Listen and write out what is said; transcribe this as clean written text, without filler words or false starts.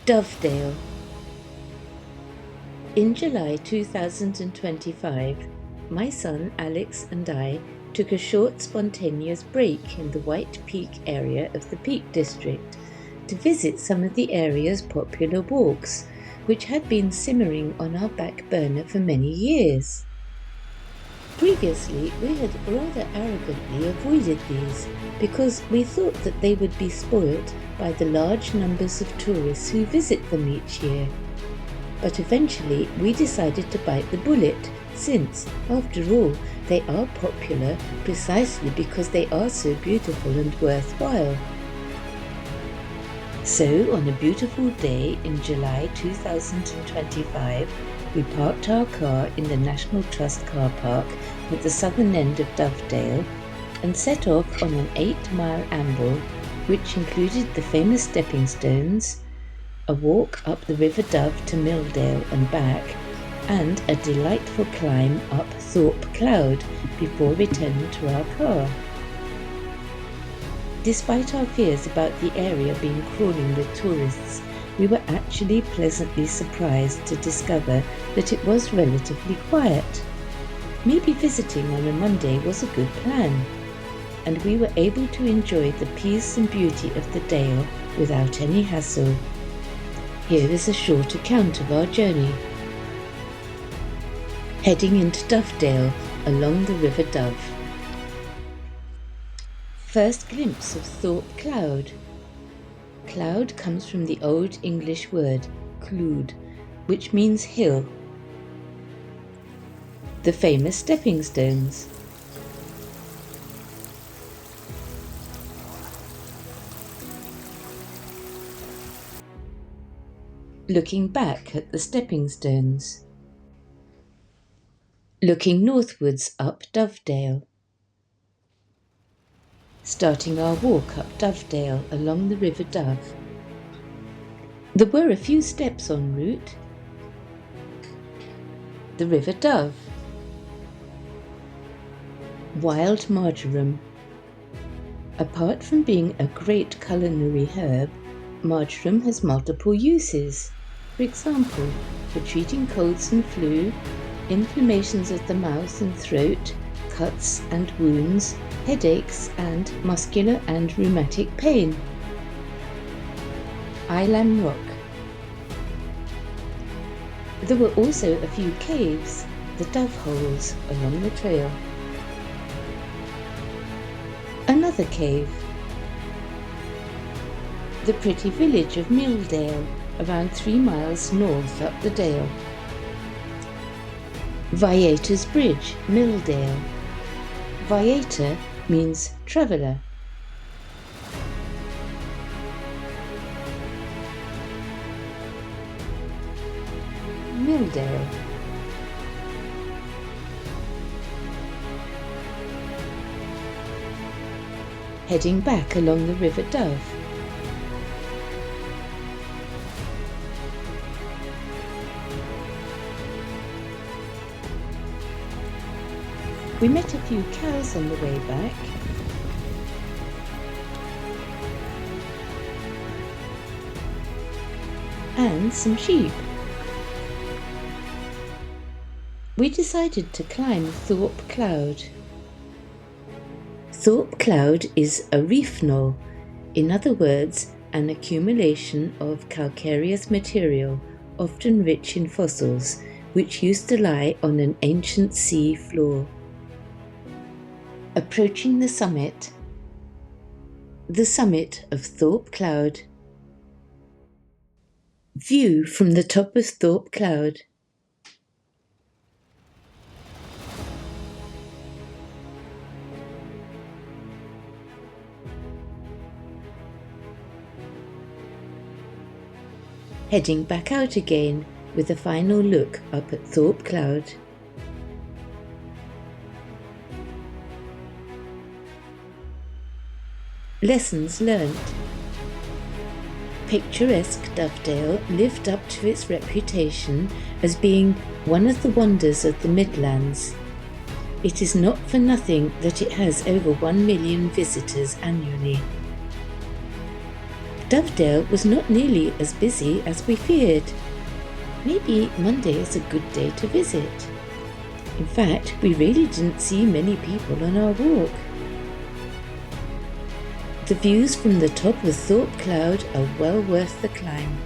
Dovedale. In July 2025, my son Alex and I took a short spontaneous break in the White Peak area of the Peak District to visit some of the area's popular walks, which had been simmering on our back burner for many years. Previously, we had rather arrogantly avoided these because we thought that they would be spoilt by the large numbers of tourists who visit them each year. But eventually we decided to bite the bullet since, after all, they are popular precisely because they are so beautiful and worthwhile. So, on a beautiful day in July 2025, we parked our car in the National Trust car park at the southern end of Dovedale and set off on an 8-mile amble which included the famous stepping stones, a walk up the River Dove to Milldale and back, and a delightful climb up Thorpe Cloud before returning to our car. Despite our fears about the area being crawling with tourists, we were actually pleasantly surprised to discover that it was relatively quiet. Maybe visiting on a Monday was a good plan, and we were able to enjoy the peace and beauty of the Dale without any hassle. Here is a short account of our journey. Heading into Dovedale along the River Dove. First glimpse of Thorpe Cloud. Cloud comes from the Old English word clwyd, which means hill. The famous stepping stones. Looking back at the stepping stones. Looking northwards up Dovedale. Starting our walk up Dovedale along the River Dove. There were a few steps en route. The River Dove. Wild marjoram. Apart from being a great culinary herb, marjoram has multiple uses. For example, for treating colds and flu, inflammations of the mouth and throat, cuts and wounds, headaches and muscular and rheumatic pain. Island Rock. There were also a few caves, the Dove Holes, along the trail. Another cave. The pretty village of Milldale, around 3 miles north up the dale. Viator's Bridge, Milldale. Viator means traveller. Milldale. Heading back along the River Dove. We met a few cows on the way back. And some sheep. We decided to climb Thorpe Cloud. Thorpe Cloud is a reef knoll, in other words, an accumulation of calcareous material, often rich in fossils, which used to lie on an ancient sea floor. Approaching the summit of Thorpe Cloud. View from the top of Thorpe Cloud. Heading back out again with a final look up at Thorpe Cloud. Lessons learnt. Picturesque Dovedale lived up to its reputation as being one of the wonders of the Midlands. It is not for nothing that it has over 1 million visitors annually. Dovedale was not nearly as busy as we feared. Maybe Monday is a good day to visit. In fact, we really didn't see many people on our walk. The views from the top of Thorpe Cloud are well worth the climb.